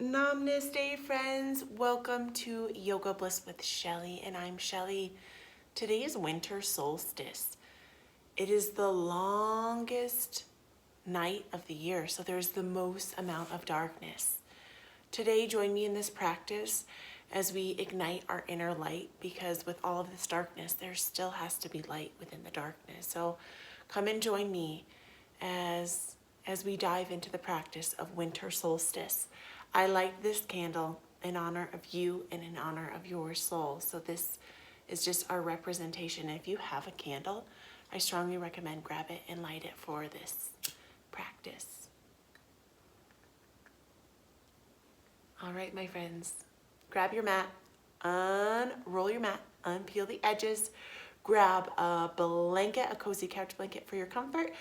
Namaste, friends. Welcome to Yoga Bliss with Shelly, and I'm Shelly. Today is winter solstice. It is the longest night of the year, so there's the most amount of darkness. Today, join me in this practice as we ignite our inner light, because with all of this darkness, there still has to be light within the darkness. So come and join me as we dive into the practice of winter solstice. I light this candle in honor of you and in honor of your soul. So this is just our representation. If you have a candle, I strongly recommend grab it and light it for this practice. All right, my friends, grab your mat, unroll your mat, unpeel the edges, grab a blanket, a cozy couch blanket for your comfort,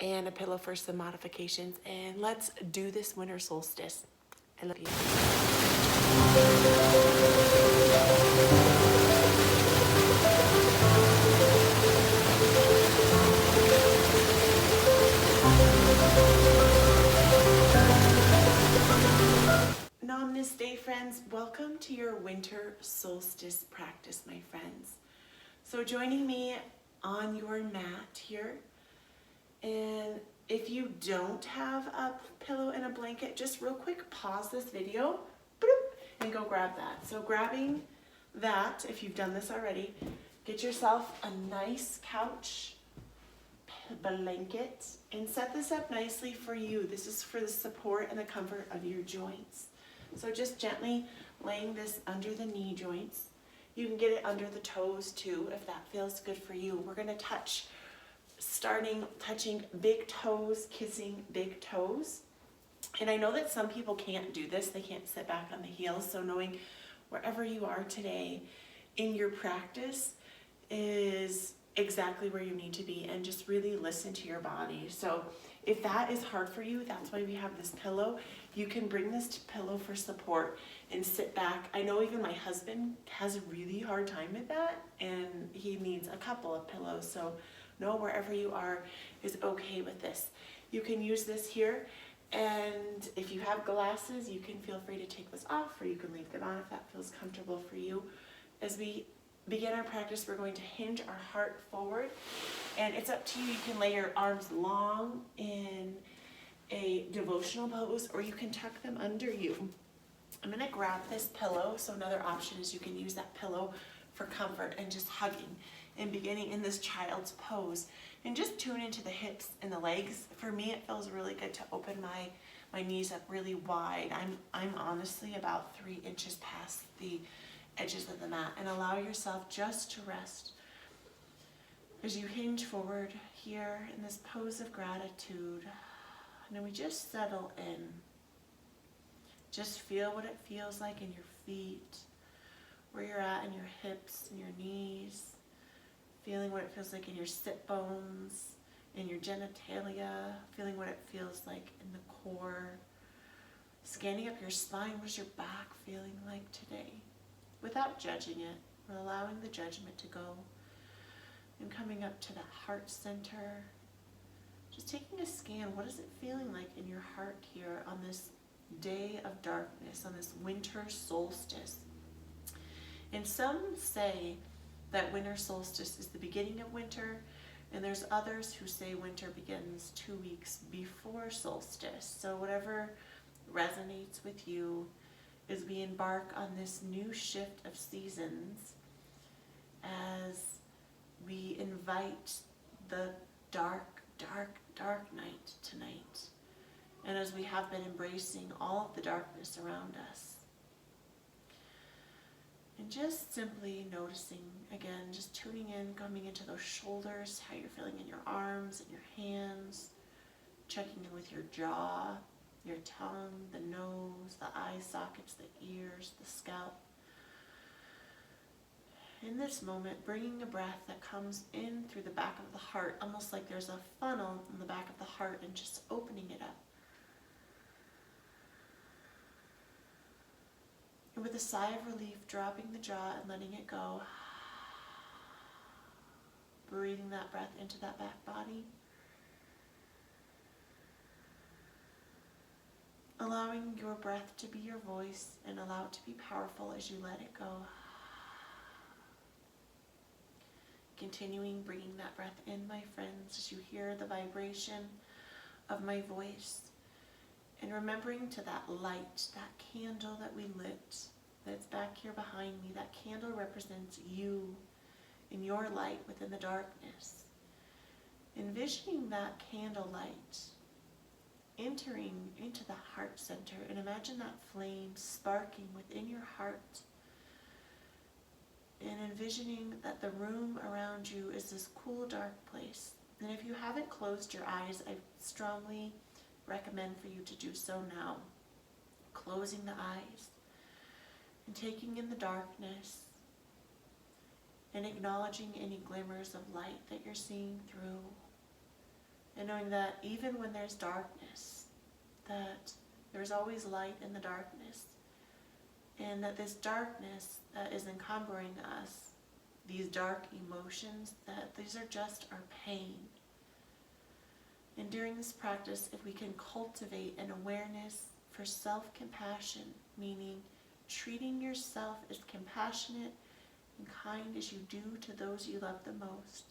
and a pillow for some modifications, and let's do this winter solstice. I love you. Namaste, friends. Welcome to your winter solstice practice, my friends. So joining me on your mat here, and if you don't have a pillow and a blanket, just real quick, pause this video and go grab that. So grabbing that, if you've done this already, get yourself a nice couch blanket and set this up nicely for you. This is for the support and the comfort of your joints. So just gently laying this under the knee joints. You can get it under the toes too, if that feels good for you. We're gonna touching big toes, kissing big toes. And I know that some people can't do this. They can't sit back on the heels. So knowing wherever you are today in your practice is exactly where you need to be, and just really listen to your body. So if that is hard for you, that's why we have this pillow. You can bring this pillow for support and sit back. I know even my husband has a really hard time with that, and he needs a couple of pillows. So know wherever you are is okay with this. You can use this here, and if you have glasses, you can feel free to take this off, or you can leave them on if that feels comfortable for you. As we begin our practice, we're going to hinge our heart forward, and it's up to you. You can lay your arms long in a devotional pose, or you can tuck them under you. I'm gonna grab this pillow. So another option is you can use that pillow for comfort and just hugging and beginning in this child's pose, and just tune into the hips and the legs. For me, it feels really good to open my knees up really wide. I'm honestly about 3 inches past the edges of the mat, and allow yourself just to rest as you hinge forward here in this pose of gratitude. And then we just settle in. Just feel what it feels like in your feet, where you're at in your hips and your knees. Feeling what it feels like in your sit bones, in your genitalia. Feeling what it feels like in the core. Scanning up your spine. What is your back feeling like today? Without judging it, we're allowing the judgment to go. And coming up to the heart center. Just taking a scan. What is it feeling like in your heart here on this day of darkness, on this winter solstice? And some say that winter solstice is the beginning of winter, and there's others who say winter begins 2 weeks before solstice. So whatever resonates with you, as we embark on this new shift of seasons, as we invite the dark night tonight, and as we have been embracing all of the darkness around us. And just simply noticing, again, just tuning in, coming into those shoulders, how you're feeling in your arms and your hands, checking in with your jaw, your tongue, the nose, the eye sockets, the ears, the scalp. In this moment, bringing a breath that comes in through the back of the heart, almost like there's a funnel in the back of the heart, and just opening it up. And with a sigh of relief, dropping the jaw and letting it go. Breathing that breath into that back body. allowing your breath to be your voice and allow it to be powerful as you let it go. Continuing bringing that breath in, my friends, as you hear the vibration of my voice, and remembering to that light, that candle that we lit, that's back here behind me. That candle represents you and your light within the darkness. Envisioning that candlelight entering into the heart center, and imagine that flame sparking within your heart, and envisioning that the room around you is this cool, dark place. And if you haven't closed your eyes, I strongly recommend for you to do so now. Closing the eyes and taking in the darkness and acknowledging any glimmers of light that you're seeing through, and knowing that even when there's darkness, that there's always light in the darkness, and that this darkness that is encumbering us, these dark emotions, that these are just our pain. And during this practice, if we can cultivate an awareness for self-compassion, meaning treating yourself as compassionate and kind as you do to those you love the most,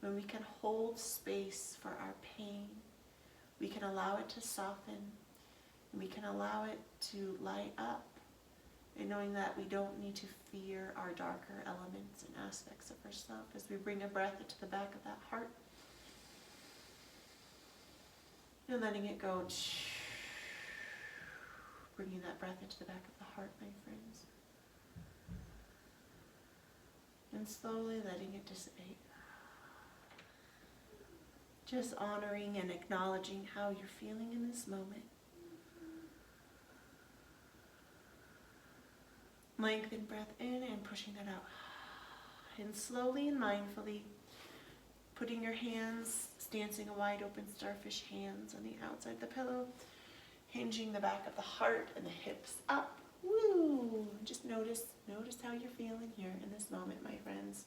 when we can hold space for our pain, we can allow it to soften, and we can allow it to light up, and knowing that we don't need to fear our darker elements and aspects of ourselves. As we bring a breath into the back of that heart, and letting it go, bringing that breath into the back of the heart, my friends, and slowly letting it dissipate. Just honoring and acknowledging how you're feeling in this moment. Lengthen breath in and pushing that out. And slowly and mindfully putting your hands, stancing a wide open starfish hands on the outside of the pillow, hinging the back of the heart and the hips up. Woo! Just notice how you're feeling here in this moment, my friends.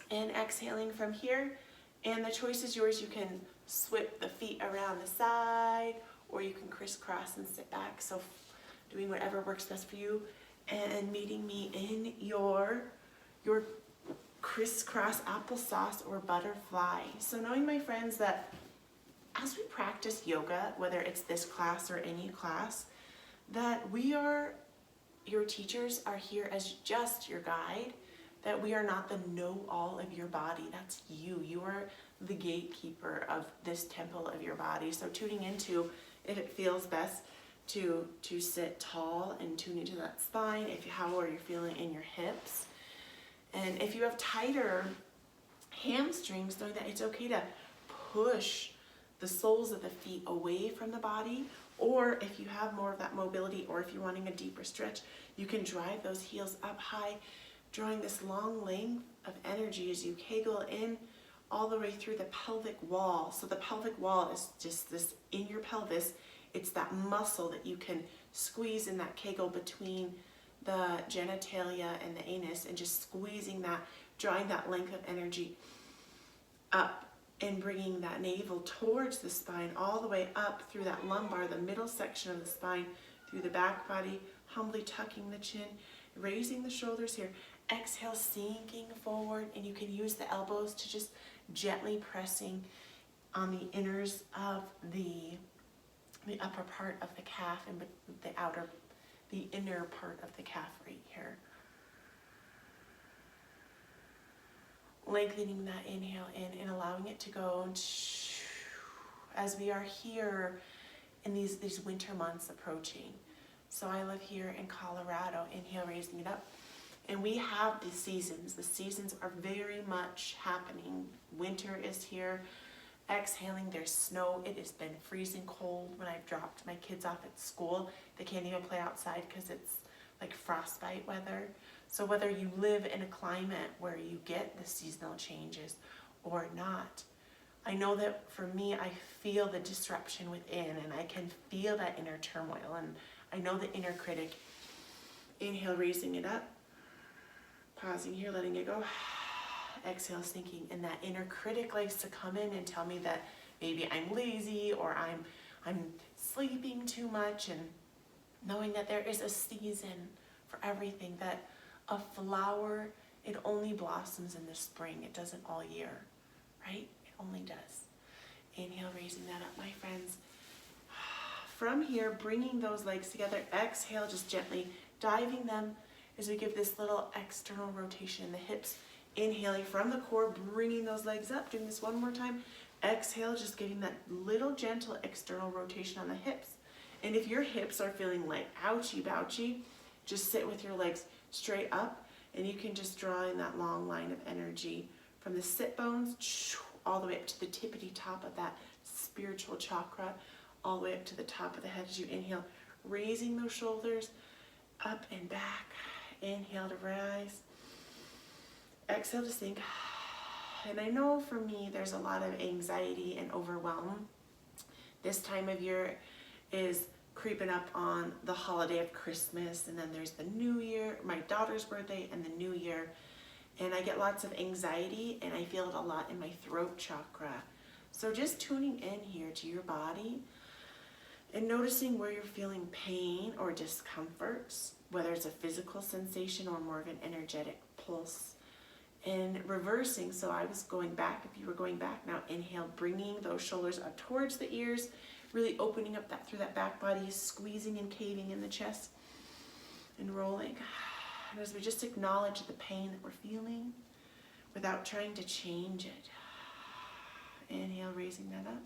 And exhaling from here, and the choice is yours. You can swip the feet around the side, or you can crisscross and sit back. So doing whatever works best for you, and meeting me in your crisscross applesauce or butterfly. So knowing, my friends, that as we practice yoga, whether it's this class or any class, that your teachers are here as just your guide, that we are not the know-all of your body. That's you. You are the gatekeeper of this temple of your body. So tuning into, if it feels best to sit tall and tune into that spine, how are you feeling in your hips. And if you have tighter hamstrings, knowing that it's okay to push the soles of the feet away from the body, or if you have more of that mobility, or if you're wanting a deeper stretch, you can drive those heels up high, drawing this long length of energy as you kegel in all the way through the pelvic wall. So the pelvic wall is just this in your pelvis. It's that muscle that you can squeeze in that kegel between the genitalia and the anus, and just squeezing that, drawing that length of energy up and bringing that navel towards the spine, all the way up through that lumbar, the middle section of the spine, through the back body, humbly tucking the chin, raising the shoulders here. Exhale, sinking forward, and you can use the elbows to just gently pressing on the inners of the upper part of the calf and the inner part of the calf right here. Lengthening that inhale in and allowing it to go as we are here in these winter months approaching. So I live here in Colorado. Inhale, raising it up. And we have the seasons. The seasons are very much happening. Winter is here. Exhaling, there's snow. It has been freezing cold when I've dropped my kids off at school. They can't even play outside because it's like frostbite weather. So whether you live in a climate where you get the seasonal changes or not, I know that for me, I feel the disruption within, and I can feel that inner turmoil, and I know the inner critic. Inhale, raising it up. Pausing here, letting it go. Exhale, sinking, and that inner critic likes to come in and tell me that maybe I'm lazy, or I'm sleeping too much, and knowing that there is a season for everything, that a flower, it only blossoms in the spring. It doesn't all year, right? It only does. Inhale, raising that up, my friends. From here, bringing those legs together. Exhale, just gently diving them as we give this little external rotation in the hips. Inhaling from the core, bringing those legs up. Doing this one more time. Exhale, just giving that little gentle external rotation on the hips. And if your hips are feeling like ouchy bouchy, just sit with your legs straight up, and you can just draw in that long line of energy from the sit bones all the way up to the tippity top of that spiritual chakra, all the way up to the top of the head as you inhale, raising those shoulders up and back. Inhale to rise. Exhale to sink. And I know for me, there's a lot of anxiety and overwhelm. This time of year is creeping up on the holiday of Christmas, and then there's the New Year, my daughter's birthday, and the New Year. And I get lots of anxiety, and I feel it a lot in my throat chakra. So just tuning in here to your body and noticing where you're feeling pain or discomforts, whether it's a physical sensation or more of an energetic pulse. And reversing, so I was going back, if you were going back, now inhale, bringing those shoulders up towards the ears, really opening up that through that back body, squeezing and caving in the chest, and rolling. And as we just acknowledge the pain that we're feeling without trying to change it. Inhale, raising that up.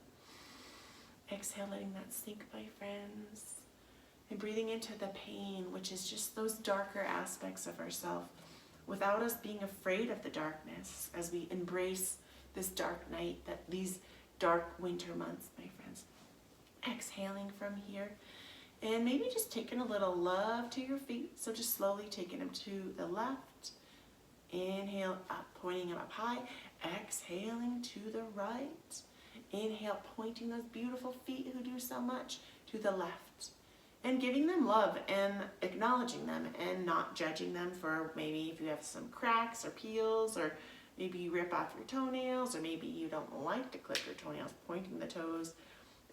Exhale, letting that sink, my friends. And breathing into the pain, which is just those darker aspects of ourselves, without us being afraid of the darkness as we embrace this dark night, these dark winter months, my friends. Exhaling from here, and maybe just taking a little love to your feet. So just slowly taking them to the left. Inhale up, pointing them up high. Exhaling to the right. Inhale, pointing those beautiful feet who do so much to the left. And giving them love and acknowledging them and not judging them for maybe if you have some cracks or peels, or maybe you rip off your toenails, or maybe you don't like to clip your toenails, pointing the toes.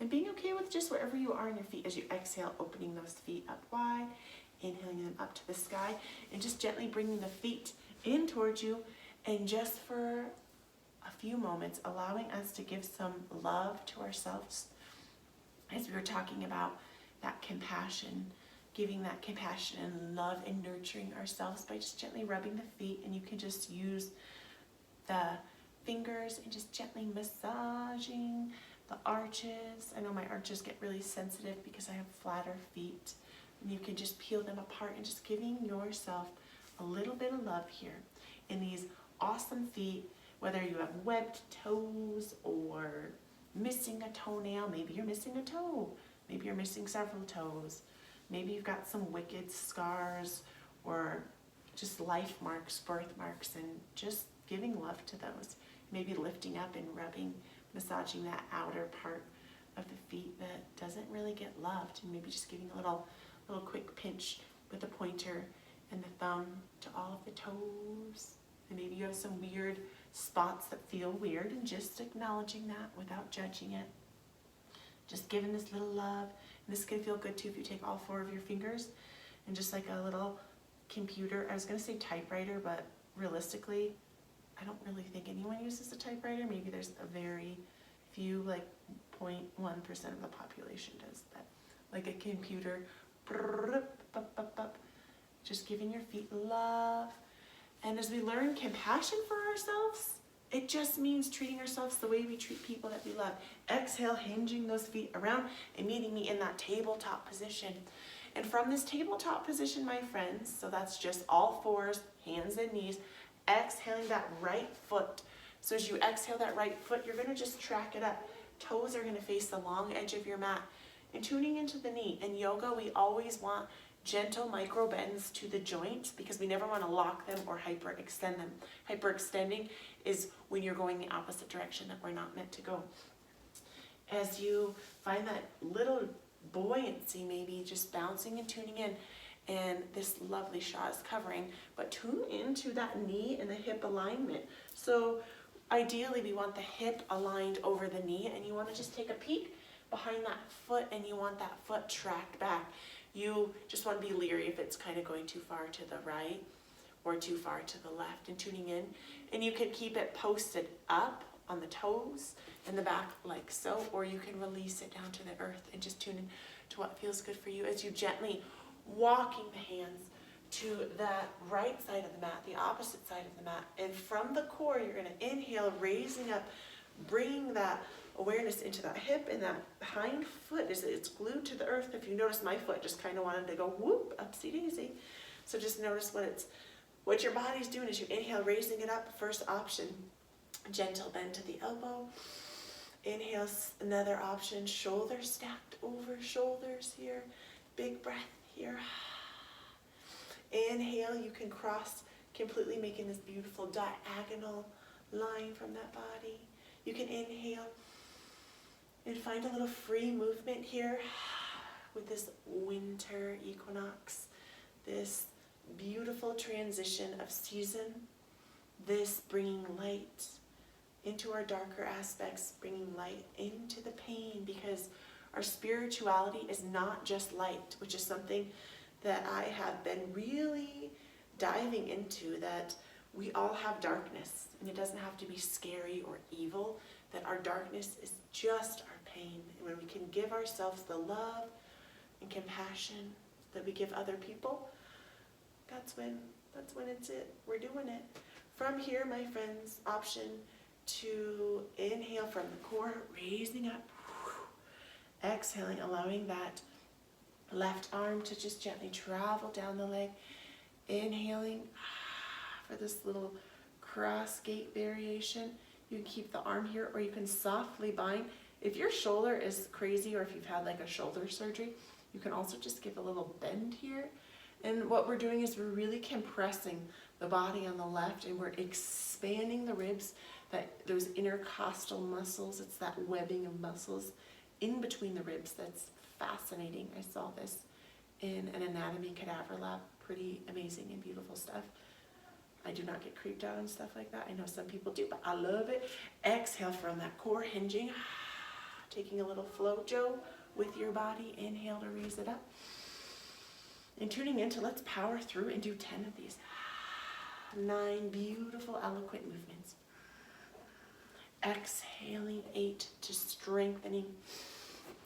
And being okay with just wherever you are in your feet as you exhale, opening those feet up wide, inhaling them up to the sky, and just gently bringing the feet in towards you. And just for a few moments, allowing us to give some love to ourselves. As we were talking about that compassion, giving that compassion and love and nurturing ourselves by just gently rubbing the feet. And you can just use the fingers and just gently massaging the arches. I know my arches get really sensitive because I have flatter feet. And you can just peel them apart and just giving yourself a little bit of love here in these awesome feet, whether you have webbed toes or missing a toenail. Maybe you're missing a toe. Maybe you're missing several toes. Maybe you've got some wicked scars or just life marks, birthmarks, and just giving love to those. Maybe lifting up and rubbing, massaging that outer part of the feet that doesn't really get loved, and maybe just giving a little quick pinch with the pointer and the thumb to all of the toes. And maybe you have some weird spots that feel weird, and just acknowledging that without judging it. Just giving this little love. And this can feel good too if you take all 4 of your fingers and just like a little computer. I was going to say typewriter, but realistically, I don't really think anyone uses a typewriter. Maybe there's a very few, like 0.1% of the population does that. Like a computer. Just giving your feet love. And as we learn compassion for ourselves, it just means treating ourselves the way we treat people that we love. Exhale, hinging those feet around and meeting me in that tabletop position. And from this tabletop position, my friends, so that's just all 4s, hands and knees, exhaling that right foot. So as you exhale that right foot, you're going to just track it up. Toes are going to face the long edge of your mat. And tuning into the knee. In yoga, we always want gentle micro bends to the joints because we never want to lock them or hyperextend them. Hyperextending is when you're going the opposite direction that we're not meant to go. As you find that little buoyancy, maybe just bouncing and tuning in, and this lovely shot is covering, but tune into that knee and the hip alignment. So ideally we want the hip aligned over the knee, and you want to just take a peek behind that foot and you want that foot tracked back. You just want to be leery if it's kind of going too far to the right or too far to the left, and tuning in. And you can keep it posted up on the toes and the back like so, or you can release it down to the earth and just tune in to what feels good for you as you gently walking the hands to that right side of the mat, the opposite side of the mat. And from the core, you're going to inhale, raising up, bringing that awareness into that hip, and that hind foot it's glued to the earth. If you notice, my foot just kind of wanted to go whoop, upsy daisy. So just notice what your body's doing as you inhale, raising it up. First option, gentle bend to the elbow. Inhale, another option, shoulders stacked over shoulders here. Big breath here. Inhale, you can cross completely, making this beautiful diagonal line from that body. You can inhale and find a little free movement here with this winter equinox, this beautiful transition of season, this bringing light into our darker aspects, bringing light into the pain, because our spirituality is not just light, which is something that I have been really diving into, that we all have darkness, and it doesn't have to be scary or evil, that our darkness is just our pain. And when we can give ourselves the love and compassion that we give other people, that's when it's it. We're doing it. From here, my friends, option to inhale from the core, raising up, exhaling, allowing that left arm to just gently travel down the leg, inhaling for this little cross gate variation. You can keep the arm here, or you can softly bind. If your shoulder is crazy, or if you've had like a shoulder surgery, you can also just give a little bend here. And what we're doing is we're really compressing the body on the left, and we're expanding the ribs, those intercostal muscles. It's that webbing of muscles in between the ribs that's fascinating. I saw this in an anatomy cadaver lab. Pretty amazing and beautiful stuff. I do not get creeped out and stuff like that. I know some people do, but I love it. Exhale from that core, hinging, taking a little flojo with your body. Inhale to raise it up. And tuning into, let's power through and do 10 of these. 9 beautiful, eloquent movements. Exhaling, 8 to strengthening,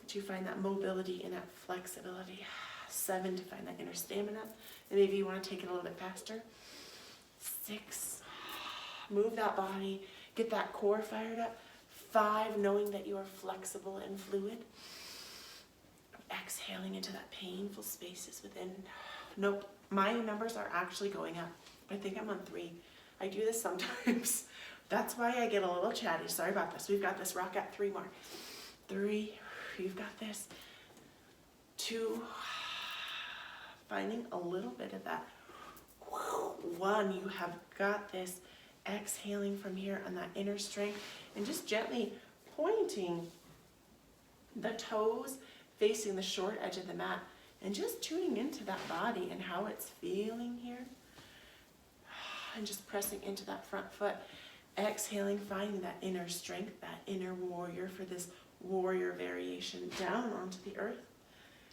to find that mobility and that flexibility. 7 to find that inner stamina. And maybe you want to take it a little bit faster. 6, move that body, get that core fired up. 5, knowing that you are flexible and fluid. Exhaling into that painful spaces within. Nope, my numbers are actually going up. I think I'm on 3. I do this sometimes. That's why I get a little chatty. Sorry about this. We've got this. Rock at 3 more. 3, you've got this. 2, finding a little bit of that. 1, you have got this. Exhaling from here on that inner strength, and just gently pointing the toes facing the short edge of the mat, and just tuning into that body and how it's feeling here, and just pressing into that front foot. Exhaling, finding that inner strength, that inner warrior for this warrior variation down onto the earth.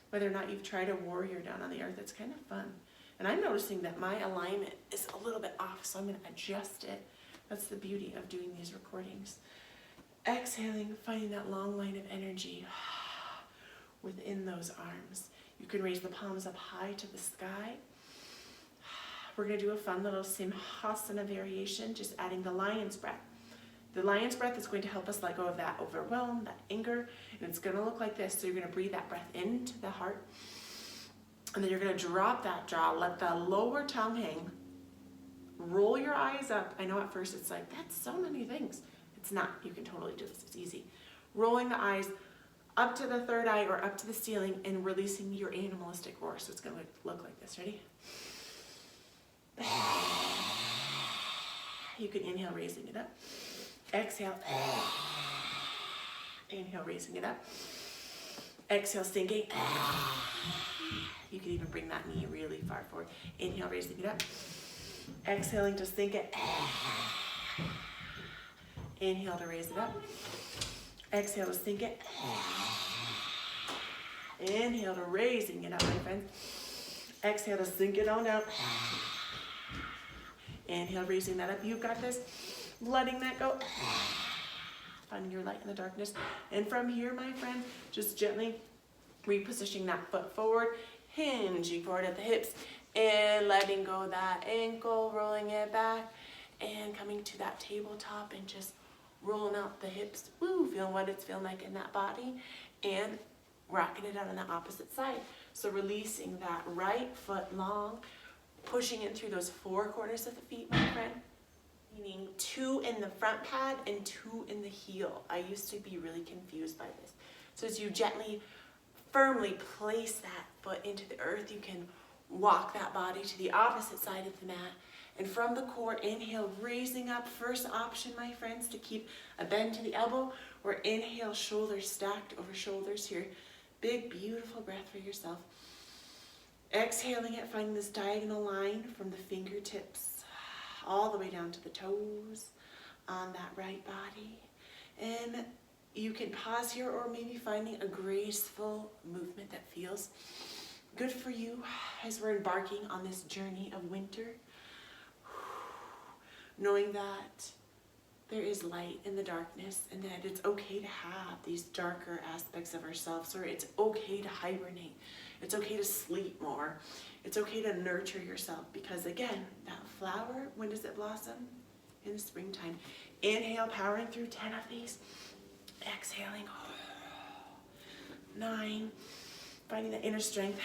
Whether or not you've tried a warrior down on the earth, it's kind of fun. And I'm noticing that my alignment is a little bit off, so I'm going to adjust it. That's the beauty of doing these recordings. Exhaling, finding that long line of energy within those arms. You can raise the palms up high to the sky. We're going to do a fun little Simhasana variation, just adding the lion's breath. The lion's breath is going to help us let go of that overwhelm, that anger, and it's going to look like this. So you're going to breathe that breath into the heart, and then you're going to drop that jaw, let the lower tongue hang, roll your eyes up. I know at first it's like, that's so many things. It's not. You can totally do this. It's easy. Rolling the eyes up to the third eye or up to the ceiling and releasing your animalistic roar. So it's going to look like this. Ready? You can inhale, raising it up. Exhale. Inhale, raising it up. Exhale, sinking. You can even bring that knee really far forward. Inhale, raising it up. Exhaling to sink it. Inhale to raise it up. Exhale to sink it. Inhale to raising it up, my friends. Exhale to sink it on down. Inhale, raising that up. You've got this. Letting that go. Finding your light in the darkness. And from here, my friend, just gently repositioning that foot forward, hinging forward at the hips, and letting go that ankle, rolling it back, and coming to that tabletop and just rolling out the hips. Woo, feeling what it's feeling like in that body, and rocking it out on the opposite side. So releasing that right foot long, pushing it through those four corners of the feet, my friend. Meaning 2 in the front pad and 2 in the heel. I used to be really confused by this. So as you gently, firmly place that foot into the earth, you can walk that body to the opposite side of the mat. And from the core, inhale, raising up. First option, my friends, to keep a bend to the elbow, or inhale, shoulders stacked over shoulders here. Big, beautiful breath for yourself. Exhaling it, finding this diagonal line from the fingertips all the way down to the toes on that right body. And you can pause here, or maybe finding a graceful movement that feels good for you as we're embarking on this journey of winter. Knowing that there is light in the darkness, and that it's okay to have these darker aspects of ourselves, or it's okay to hibernate. It's okay to sleep more. It's okay to nurture yourself, because again, that flower, when does it blossom? In the springtime. Inhale, powering through 10 of these. Exhaling. 9. Finding the inner strength.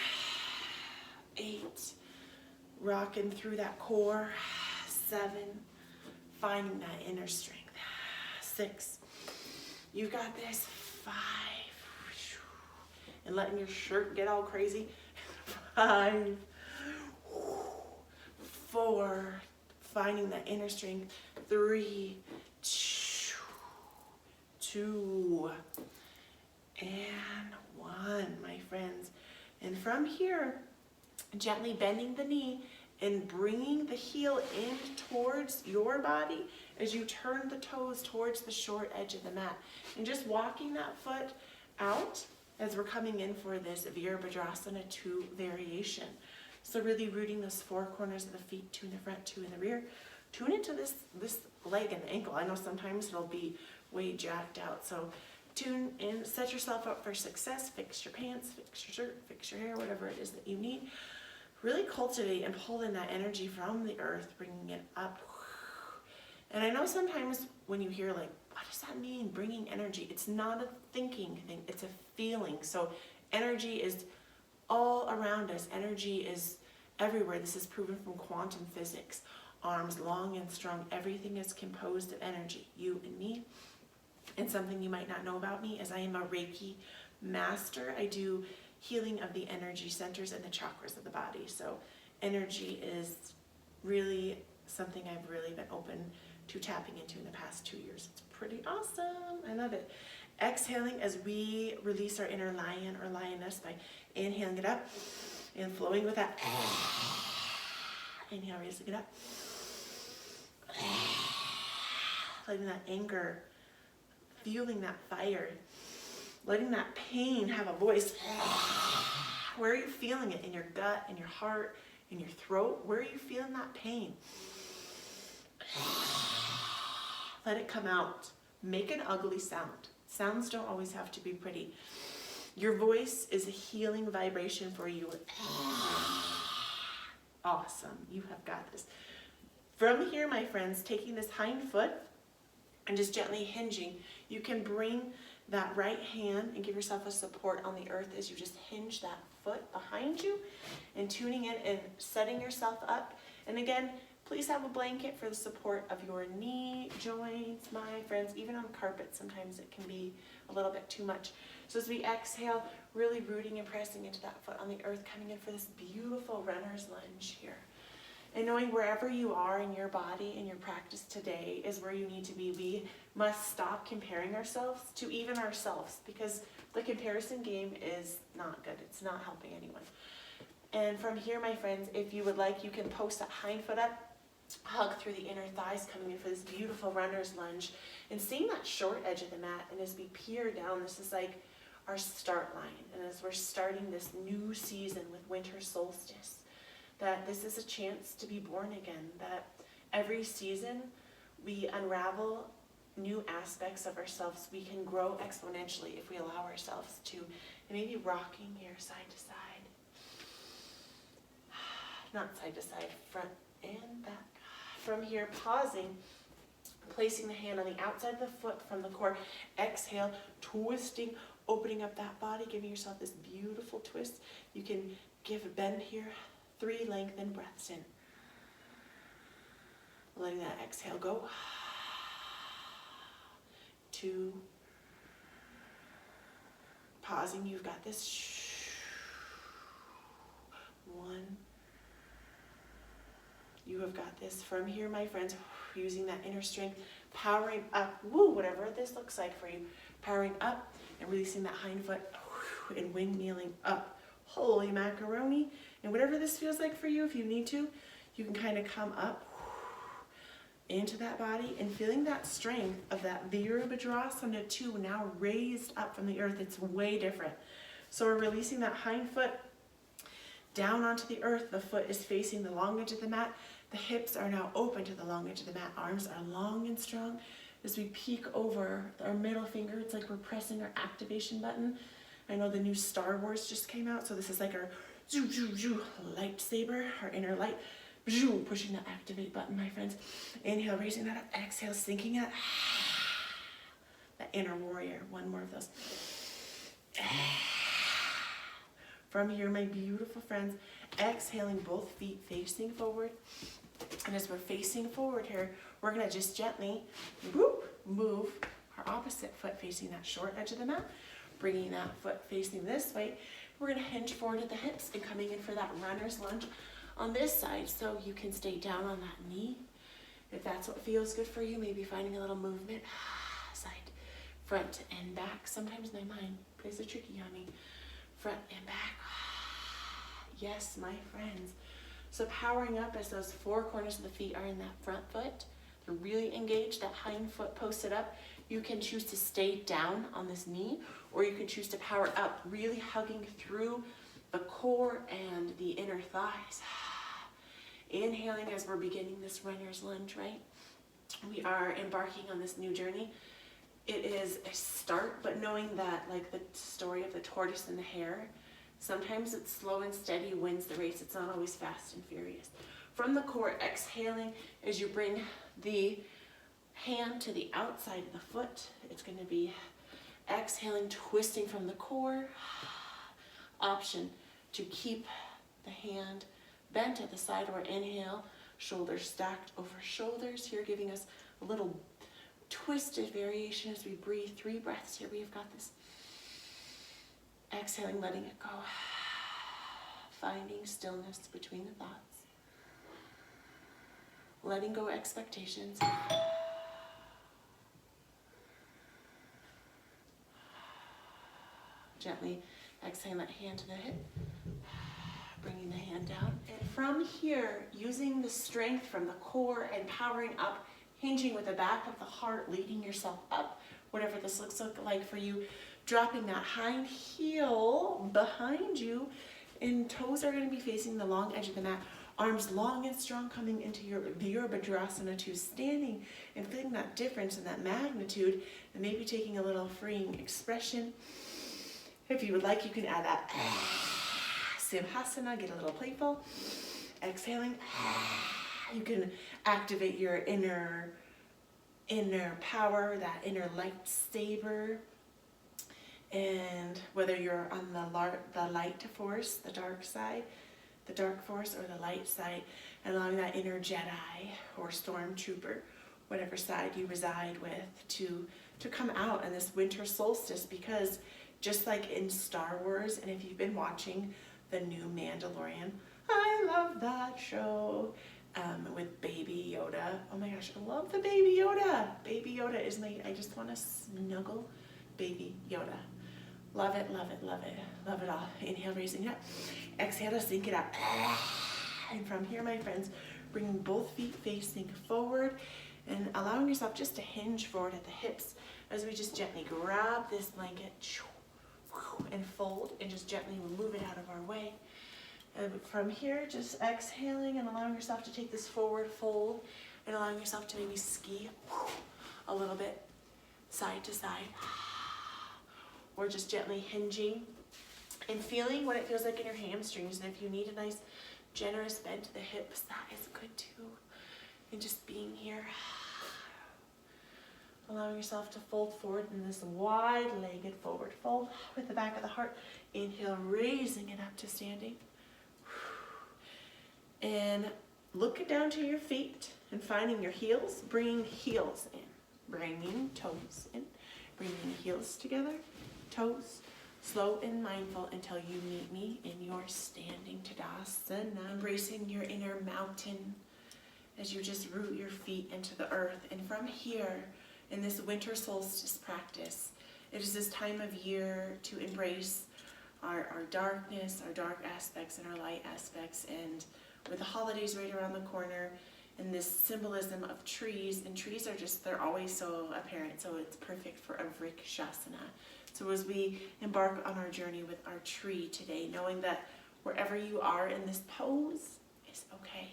8. Rocking through that core. 7. Finding that inner strength. 6. You've got this. 5. And letting your shirt get all crazy. 5. 4. Finding that inner strength. 3. 2. And 1, my friends. And from here, gently bending the knee and bringing the heel in towards your body as you turn the toes towards the short edge of the mat. And just walking that foot out as we're coming in for this Virabhadrasana 2 variation. So really rooting those four corners of the feet, 2 in the front, 2 in the rear. Tune into this leg and ankle. I know sometimes it'll be way jacked out. So tune in, set yourself up for success. Fix your pants, fix your shirt, fix your hair, whatever it is that you need. Really cultivate and pull in that energy from the earth, bringing it up. And I know sometimes when you hear like, what does that mean, bringing energy? It's not a thinking thing, it's a feeling. So energy is all around us. Energy is everywhere. This is proven from quantum physics. Arms long and strong. Everything is composed of energy, you and me. And something you might not know about me is I am a Reiki master. I do healing of the energy centers and the chakras of the body. So energy is really something I've really been open to tapping into in the past 2 years. It's pretty awesome. I love it. Exhaling as we release our inner lion or lioness by inhaling it up and flowing with that. Inhale, raising it up. Letting that anger, feeling that fire, letting that pain have a voice. Where are you feeling it? In your gut, in your heart, in your throat? Where are you feeling that pain? Let it come out. Make an ugly sound. Sounds don't always have to be pretty. Your voice is a healing vibration for you. Awesome. You have got this. From here, my friends, taking this hind foot and just gently hinging, you can bring that right hand and give yourself a support on the earth as you just hinge that foot behind you and tuning in and setting yourself up. And again, please have a blanket for the support of your knee joints, my friends. Even on carpet, sometimes it can be a little bit too much. So as we exhale, really rooting and pressing into that foot on the earth, coming in for this beautiful runner's lunge here. And knowing wherever you are in your body and your practice today is where you need to be. We must stop comparing ourselves to even ourselves, because the comparison game is not good. It's not helping anyone. And from here, my friends, if you would like, you can post that hind foot up, hug through the inner thighs, coming in for this beautiful runner's lunge, and seeing that short edge of the mat. And as we peer down, this is like our start line. And as we're starting this new season with winter solstice, that this is a chance to be born again, that every season we unravel new aspects of ourselves. We can grow exponentially if we allow ourselves to. And maybe rocking here side to side. Not side to side, front and back. From here, pausing, placing the hand on the outside of the foot from the core. Exhale, twisting, opening up that body, giving yourself this beautiful twist. You can give a bend here, 3 lengthened breaths in. Letting that exhale go. 2. Pausing, you've got this. 1. You have got this. From here, my friends, using that inner strength, powering up, whatever this looks like for you, powering up and releasing that hind foot and windmilling up. Holy macaroni. And whatever this feels like for you, if you need to, you can kind of come up into that body and feeling that strength of that Virabhadrasana 2 now raised up from the earth. It's way different. So we're releasing that hind foot down onto the earth. The foot is facing the long edge of the mat. The hips are now open to the long edge of the mat. Arms are long and strong. As we peek over our middle finger, it's like we're pressing our activation button. I know the new Star Wars just came out, so this is like our lightsaber, our inner light. Pushing the activate button, my friends. Inhale, raising that up. Exhale, sinking it. That inner warrior. One more of those. From here, my beautiful friends, exhaling, both feet facing forward. And as we're facing forward here, we're going to just gently move our opposite foot facing that short edge of the mat, bringing that foot facing this way. We're going to hinge forward at the hips and coming in for that runner's lunge on this side, so you can stay down on that knee. If that's what feels good for you, maybe finding a little movement, side, front and back. Sometimes my mind plays a tricky on me. Front and back. Yes, my friends. So powering up as those 4 corners of the feet are in that front foot. They're really engaged, that hind foot posted up. You can choose to stay down on this knee, or you can choose to power up, really hugging through the core and the inner thighs. Inhaling as we're beginning this runner's lunge, right? We are embarking on this new journey. It is a start, but knowing that, like the story of the tortoise and the hare, sometimes it's slow and steady wins the race. It's not always fast and furious. From the core, exhaling as you bring the hand to the outside of the foot. It's going to be exhaling, twisting from the core. Option to keep the hand bent at the side, or inhale, shoulders stacked over shoulders. Here, giving us a little twisted variation as we breathe. 3 breaths here. We've got this. Exhaling, letting it go. Finding stillness between the thoughts. Letting go expectations. Gently exhaling that hand to the hip. Bringing the hand down. And from here, using the strength from the core and powering up, hinging with the back of the heart, leading yourself up, whatever this looks like for you, dropping that hind heel behind you, and toes are going to be facing the long edge of the mat. Arms long and strong, coming into your Virabhadrasana 2, standing and feeling that difference and that magnitude, and maybe taking a little freeing expression. If you would like, you can add that Simhasana, get a little playful. Exhaling. You can activate your inner power, that inner lightsaber. And whether you're on the light force, the dark side, the dark force, or the light side, allowing that inner Jedi or stormtrooper, whatever side you reside with, to come out in this winter solstice. Because just like in Star Wars, and if you've been watching the new Mandalorian, I love that show, with Baby Yoda. Oh my gosh, I love the Baby Yoda. Baby Yoda is I just want to snuggle Baby Yoda. Love it, love it, love it, love it all. Inhale, raising it up. Exhale to sink it up. And from here, my friends, bringing both feet facing forward and allowing yourself just to hinge forward at the hips as we just gently grab this blanket, and fold, and just gently move it out of our way. And from here, just exhaling and allowing yourself to take this forward fold and allowing yourself to maybe ski a little bit side to side, or just gently hinging and feeling what it feels like in your hamstrings. And if you need a nice generous bend to the hips, that is good too. And just being here, allowing yourself to fold forward in this wide-legged forward fold with the back of the heart. Inhale, raising it up to standing. And look down to your feet and finding your heels, bringing heels in, bringing toes in, bringing heels together, toes, slow and mindful until you meet me in your standing Tadasana. Embracing your inner mountain as you just root your feet into the earth. And from here, in this winter solstice practice, it is this time of year to embrace our darkness, our dark aspects and our light aspects. And with the holidays right around the corner and this symbolism of trees, and trees are just, they're always so apparent, so it's perfect for a vrikshasana. So as we embark on our journey with our tree today, knowing that wherever you are in this pose is okay.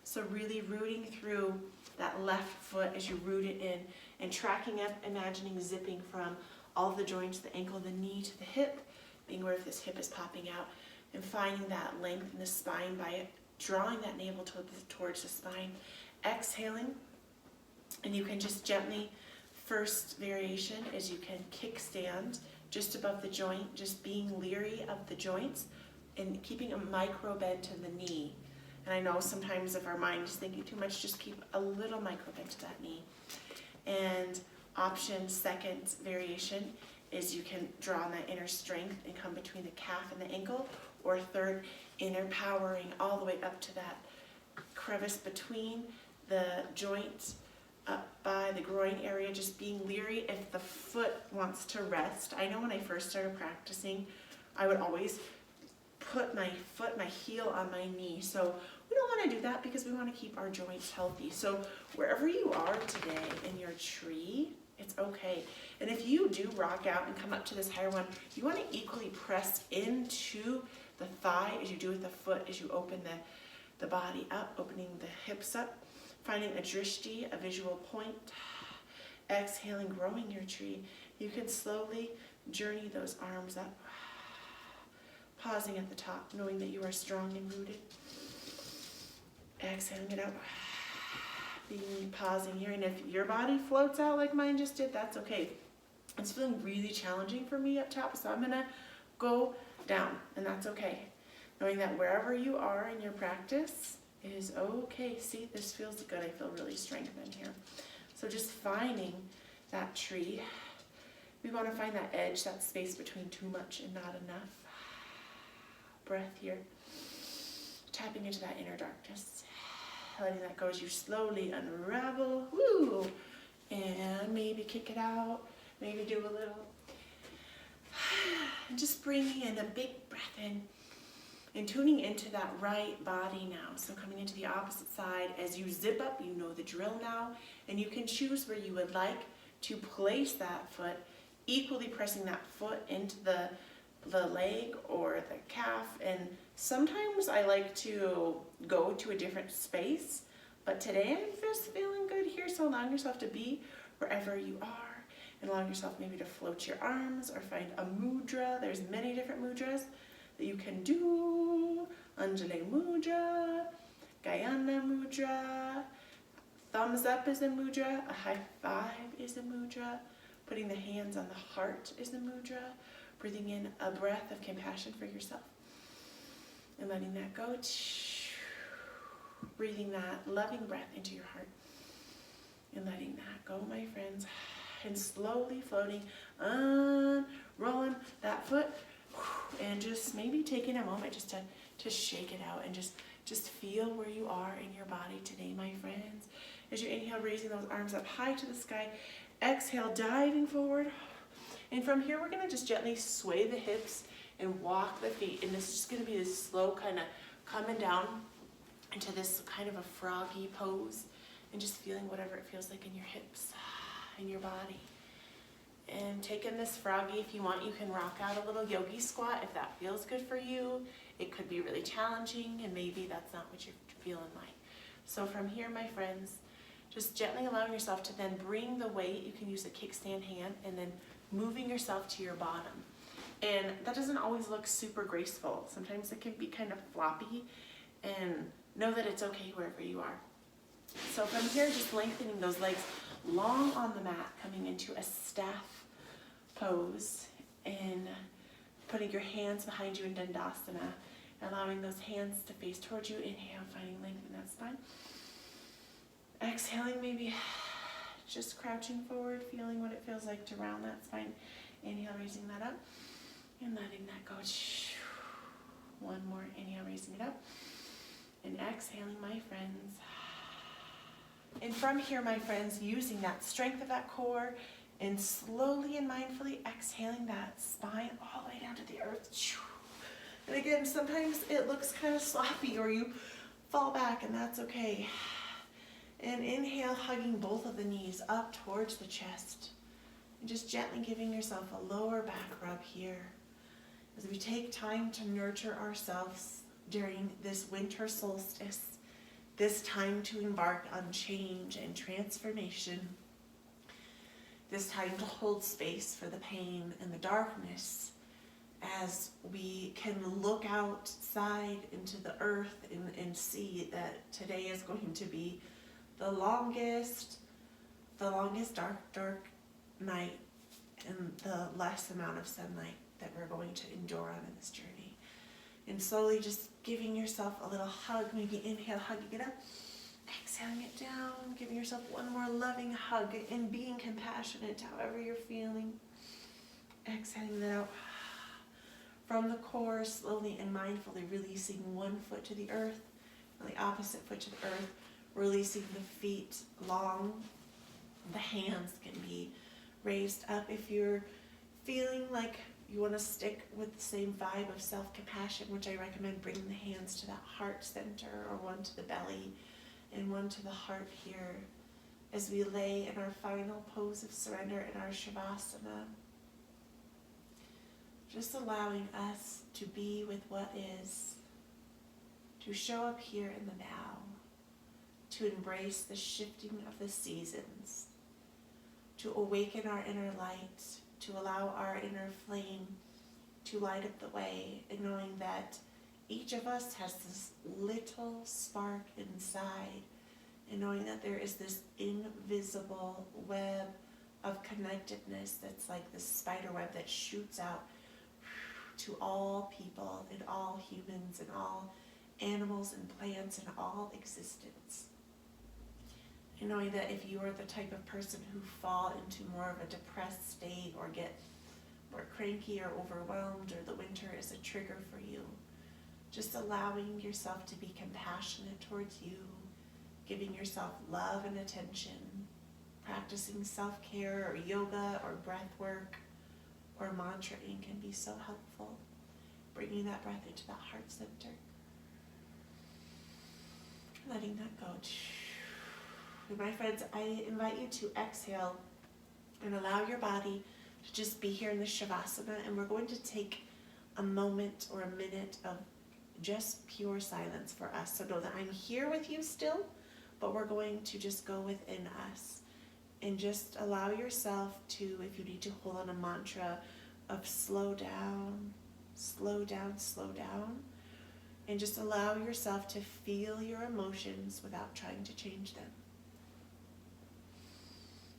So really rooting through that left foot as you root it in and tracking up, imagining zipping from all the joints, the ankle, the knee to the hip, being aware if this hip is popping out, and finding that length in the spine by drawing that navel towards the spine. Exhaling, and you can just gently, first variation is you can kickstand just above the joint, just being leery of the joints and keeping a micro bend to the knee. And I know sometimes if our mind is thinking too much, just keep a little micro bend to that knee. And option second variation is you can draw on that inner strength and come between the calf and the ankle, or third, inner powering all the way up to that crevice between the joints up by the groin area, just being leery if the foot wants to rest. I know when I first started practicing, I would always put my foot, my heel on my knee. So we don't want to do that because we want to keep our joints healthy. So wherever you are today in your tree, it's okay. And if you do rock out and come up to this higher one, you want to equally press into the thigh as you do with the foot, as you open the body up, opening the hips up, finding a drishti, a visual point. Exhaling, growing your tree. You can slowly journey those arms up, pausing at the top, knowing that you are strong and rooted. Exhaling it out, pausing here. And if your body floats out like mine just did, that's okay. It's feeling really challenging for me up top, so I'm gonna go down, and that's okay. Knowing that wherever you are in your practice is okay. See, this feels good. I feel really strengthened here. So just finding that tree. We want to find that edge, that space between too much and not enough. Breath here. Tapping into that inner darkness. Letting that go as you slowly unravel. Woo! And maybe kick it out. Maybe do a little. And just bringing in a big breath in. And tuning into that right body now. So coming into the opposite side. As you zip up, you know the drill now. And you can choose where you would like to place that foot. Equally pressing that foot into the leg or the calf. And sometimes I like to go to a different space. But today I'm just feeling good here. So allowing yourself to be wherever you are. And allowing yourself maybe to float your arms or find a mudra. There's many different mudras that you can do. Anjali mudra, Gayana mudra, thumbs up is a mudra, a high five is a mudra, putting the hands on the heart is a mudra, breathing in a breath of compassion for yourself, and letting that go, breathing that loving breath into your heart, and letting that go, my friends, and slowly floating, unrolling that foot, and just maybe taking a moment just to shake it out and just feel where you are in your body today, my friends. As you inhale, raising those arms up high to the sky. Exhale, diving forward. And from here, we're going to just gently sway the hips and walk the feet. And this is just going to be this slow kind of coming down into this kind of a froggy pose. And just feeling whatever it feels like in your hips, in your body. And taking this froggy, if you want, you can rock out a little yogi squat if that feels good for you. It could be really challenging, and maybe that's not what you're feeling like. So from here, my friends, just gently allowing yourself to then bring the weight. You can use a kickstand hand, and then moving yourself to your bottom. And that doesn't always look super graceful. Sometimes it can be kind of floppy, and know that it's okay wherever you are. So from here, just lengthening those legs long on the mat, coming into a staff pose, and putting your hands behind you in Dandasana, allowing those hands to face towards you. Inhale, finding length in that spine. Exhaling, maybe just crouching forward, feeling what it feels like to round that spine. Inhale, raising that up, and letting that go. One more, inhale, raising it up, and exhaling, my friends. And from here, my friends, using that strength of that core, and slowly and mindfully exhaling that spine all the way down to the earth. And again, sometimes it looks kind of sloppy, or you fall back, and that's okay. And inhale, hugging both of the knees up towards the chest. And just gently giving yourself a lower back rub here. As we take time to nurture ourselves during this winter solstice, this time to embark on change and transformation, this time to hold space for the pain and the darkness, as we can look outside into the earth and see that today is going to be the longest dark night, and the less amount of sunlight that we're going to endure on in this journey. And slowly just giving yourself a little hug, maybe inhale, hugging it up, exhaling it down, giving yourself one more loving hug, and being compassionate however you're feeling. Exhaling that out from the core, slowly and mindfully releasing one foot to the earth, and the opposite foot to the earth, releasing the feet long. The hands can be raised up. If you're feeling like you want to stick with the same vibe of self-compassion, which I recommend bringing the hands to that heart center, or one to the belly and one to the heart here, as we lay in our final pose of surrender in our Shavasana. Just allowing us to be with what is, to show up here in the now, to embrace the shifting of the seasons, to awaken our inner light, to allow our inner flame to light up the way, and knowing that each of us has this little spark inside, and knowing that there is this invisible web of connectedness that's like this spider web that shoots out to all people and all humans and all animals and plants and all existence. And knowing that if you are the type of person who fall into more of a depressed state, or get more cranky or overwhelmed, or the winter is a trigger for you, just allowing yourself to be compassionate towards you, giving yourself love and attention, practicing self-care or yoga or breath work or mantraing can be so helpful. Bringing that breath into the heart center, letting that go. And my friends, I invite you to exhale and allow your body to just be here in the Shavasana, and we're going to take a moment or a minute of just pure silence for us. So know that I'm here with you still, but we're going to just go within us and just allow yourself to, if you need to hold on a mantra of slow down, slow down, slow down, and just allow yourself to feel your emotions without trying to change them.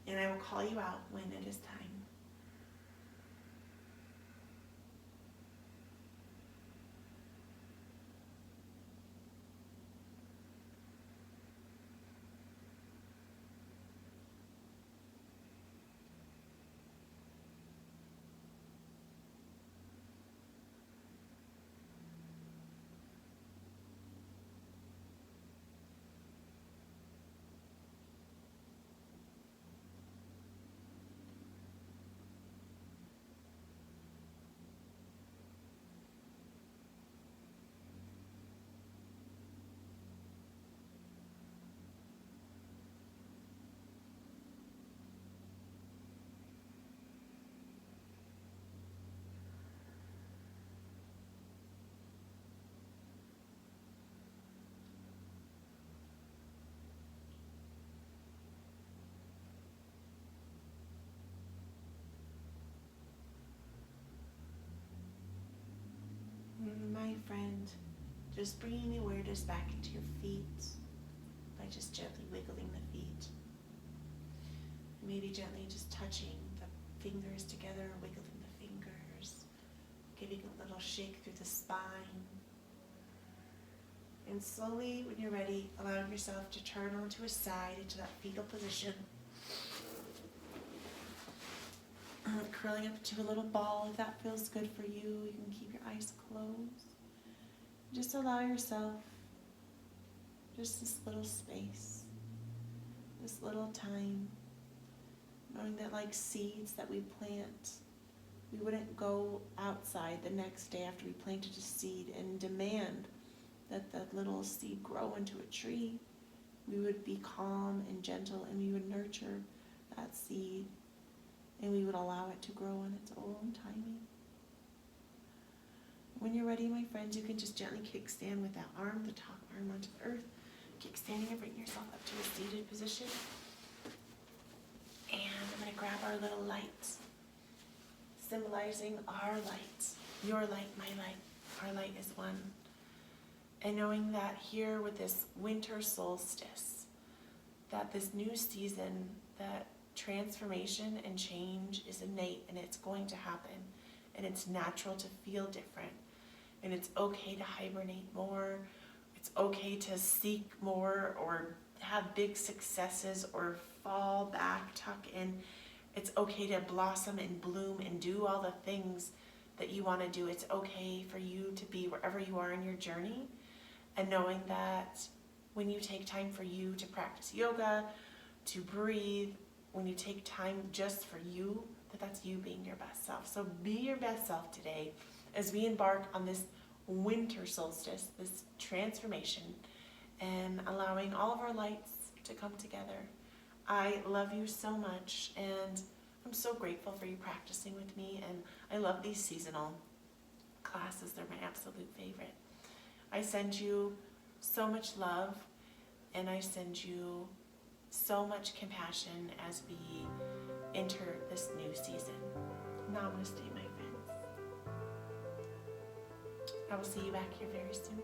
And I will call you out when it is time. my friend, just bringing the awareness back into your feet by just gently wiggling the feet. Maybe gently just touching the fingers together, wiggling the fingers, giving a little shake through the spine. And slowly, when you're ready, allowing yourself to turn onto a side into that fetal position. Curling up to a little ball if that feels good for you. You can keep your eyes closed. Just allow yourself just this little space, this little time, knowing that like seeds that we plant, we wouldn't go outside the next day after we planted a seed and demand that that little seed grow into a tree. We would be calm and gentle, and we would nurture that seed, and we would allow it to grow on its own timing. When you're ready, my friends, you can just gently kickstand with that arm, the top arm onto the earth, kickstanding and bring yourself up to a seated position. And I'm going to grab our little lights, symbolizing our light, your light, my light. Our light is one. And knowing that here with this winter solstice, that this new season, that transformation and change is innate, and it's going to happen, and it's natural to feel different, and it's okay to hibernate more, it's okay to seek more or have big successes or fall back, tuck in. It's okay to blossom and bloom and do all the things that you want to do. It's okay for you to be wherever you are in your journey, and knowing that when you take time for you to practice yoga, to breathe, when you take time just for you, that's you being your best self. So be your best self today as we embark on this winter solstice, this transformation, and allowing all of our lights to come together. I love you so much, and I'm so grateful for you practicing with me, and I love these seasonal classes. They're my absolute favorite. I send you so much love, and I send you so much compassion as we enter this new season. Namaste, my friends. I will see you back here very soon.